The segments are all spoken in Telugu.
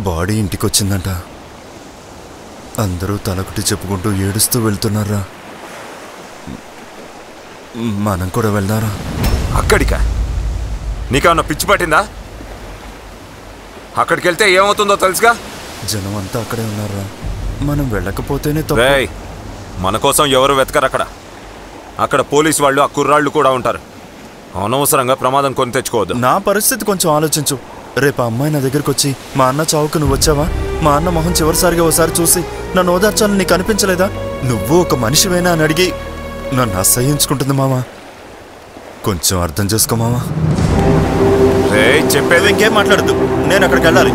బాడీ ఇంటికొచ్చిందంట. అందరూ తలకుటి చెప్పుకుంటూ ఏడుస్తూ వెళ్తున్నారా. మనం కూడా వెళ్దారా? అక్కడికా? నీకేమన్నా పిచ్చి పట్టిందా? అక్కడికి వెళ్తే ఏమవుతుందో తెలుసుగా. జనం అంతా అక్కడే ఉన్నారా. మనం వెళ్ళకపోతేనే మన కోసం ఎవరు వెతకరు అక్కడ. అక్కడ పోలీసు వాళ్ళు, ఆ కుర్రాళ్ళు కూడా ఉంటారు. అనవసరంగా ప్రమాదం కొని తెచ్చుకోవద్దు. నా పరిస్థితి కొంచెం ఆలోచించు. రేపు అమ్మాయి నా దగ్గరకు వచ్చి, మా అన్న చావుకు నువ్వు వచ్చావా, మా అన్న మొహం చివరిసారిగా ఒకసారి చూసి నన్ను ఓదార్చాలని నీకు అనిపించలేదా? నువ్వు ఒక మనిషివేనా అని అడిగి నన్ను అసహ్యించుకుంటుంది మామా. కొంచెం అర్థం చేసుకో మామా. చెప్పేది ఇంకేం మాట్లాడద్దు, నేను అక్కడికి వెళ్ళాలి.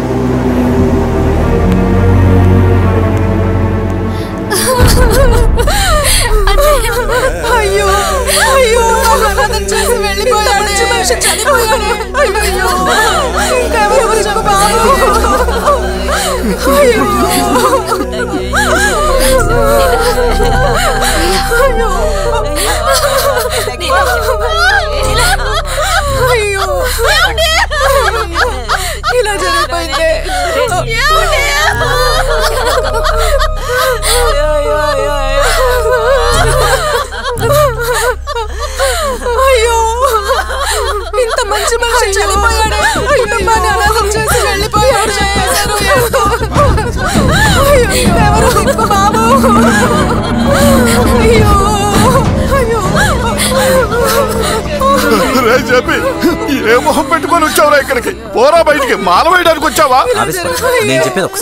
అయ్యో అయ్యో చేసి వెళ్ళిపోయాడు. చనిపోయాడు. అయ్యో ఇంకెవరు చెప్పు. అయ్యో అయ్యో ఇలా జరిగిపోయింది. అయ్యో ఇంత మంచి మనిషి చనిపోయాడు. కుటుంబాన్ని అనాథం చేసి వెళ్ళిపోయాడు. ఎవరు దిక్కు బాబు. అయ్యో అయ్యో చెప్పి ఏ మొహం పెట్టుకొని వచ్చావురా ఇక్కడికి? పోరా బయటికి. మాల వేయడానికి వచ్చావా?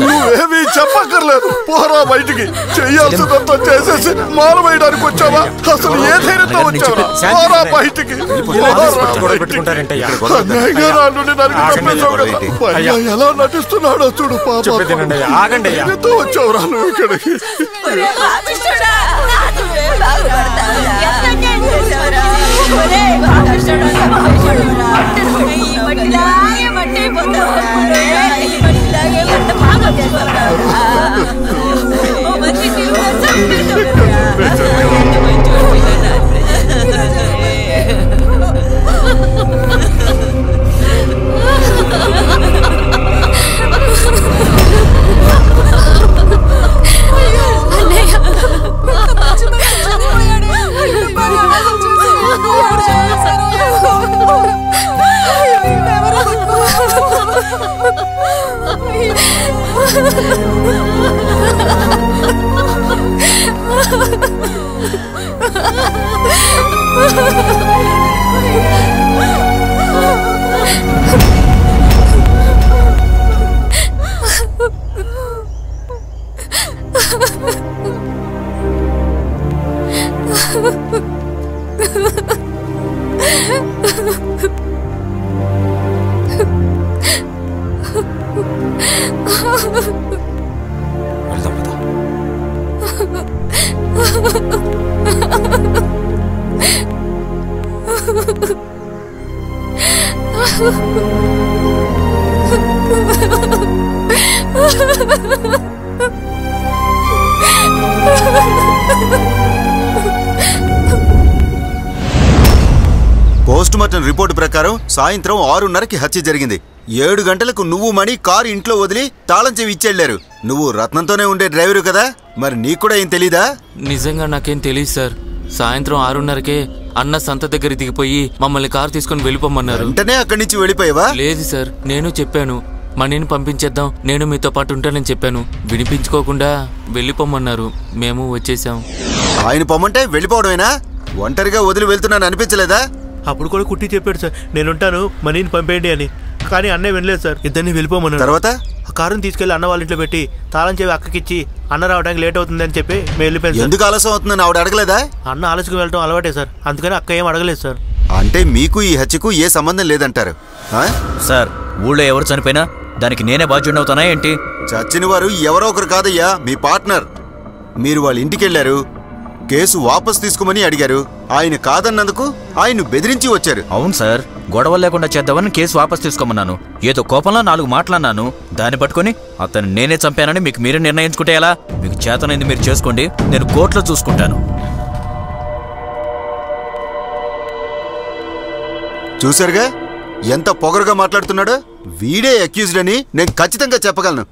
నువ్వేమీ చెప్పక్కర్లేదు. పోరా బయటికి. చెయ్యాల్సినంత చేసేసి మాల వేయడానికి వచ్చావా? అసలు ఏ ధైర్యంతో వచ్చావా? పోరా బయటికి. ఎలా నటిస్తున్నాడో చూడు. పాపతో వచ్చావురా నువ్వు ఇక్కడికి. పోస్టుమార్టం రిపోర్టు ప్రకారం సాయంత్రం 6:30కి హత్య జరిగింది. 7 గంటలకు నువ్వు మణి కారు ఇంట్లో వదిలి తాళం చెవి ఇచ్చెళ్లారు. నువ్వు రత్నంతోనే ఉండే డ్రైవరు కదా, మరి నీకు కూడా ఏం తెలీదా? నిజంగా నాకేం తెలియదు సార్. సాయంత్రం 6:30కే అన్న సంత దగ్గర దిగిపోయి మమ్మల్ని కారు తీసుకుని వెళ్ళిపోమన్నారు. వెంటనే అక్కడి నుంచి వెళ్ళిపోయావా? లేదు సార్, నేను చెప్పాను మనీని పంపించేద్దాం, నేను మీతో పాటు ఉంటానని చెప్పాను. వినిపించుకోకుండా వెళ్ళిపోమన్నారు, మేము వచ్చేసాం. ఆయన పొమ్మంటే వెళ్ళిపోవడమేనా? ఒంటరిగా వదిలి వెళ్తున్నాను అనిపించలేదా? అప్పుడు కూడా కుట్టి చెప్పాడు సార్, నేనుంటాను మనీని పంపేయండి అని. కానీ అన్నయ్య వినలేదు సార్, ఇద్దరిని వెళ్ళిపోమన్నారు. తర్వాత ఆ కారుని తీసుకెళ్లి అన్న వాళ్ళ ఇంట్లో పెట్టి తాళం చెవి అక్కకిచ్చి అన్న రావడానికి లేట్ అవుతుందని చెప్పి మేము వెళ్ళిపోయాం. ఎందుకు ఆలస్యం అవుతుందని ఆవిడ అడగలేదా? అన్న ఆలస్యం వెళ్ళడం అలవాటే సార్, అందుకని అక్క ఏం అడగలేదు సార్. అంటే మీకు ఈ హత్యకు ఏ సంబంధం లేదంటారు? సార్, ఊళ్ళో ఎవరు చనిపోయినా దానికి నేనే బాధ్యుడవుతానా ఏంటి? చచ్చిన వారు ఎవరో ఒకరు కాదయ్యా, మీ పార్ట్నర్. మీరు వాళ్ళ ఇంటికి వెళ్ళారు, కేసు వాపస్ తీసుకోమని అడిగారు. ఆయన కాదన్నందుకు ఆయన్ను బెదిరించి వచ్చారు. అవును సార్, గొడవ లేకుండా చేద్దామని కేసు వాపస్ తీసుకోమన్నాను. ఏదో కోపంలో 4 మాట్లాడినాను. దాన్ని పట్టుకుని అతను నేనే చంపానని మీకు మీరే నిర్ణయించుకుంటే ఎలా? మీకు చేతనైంది మీరు చేసుకోండి, నేను కోర్టులో చూసుకుంటాను. చూసారుగా, ఎంత పొగరుగా మాట్లాడుతున్నాడో. వీడే అక్యూజ్డ్ అని నేను ఖచ్చితంగా చెప్పగలను.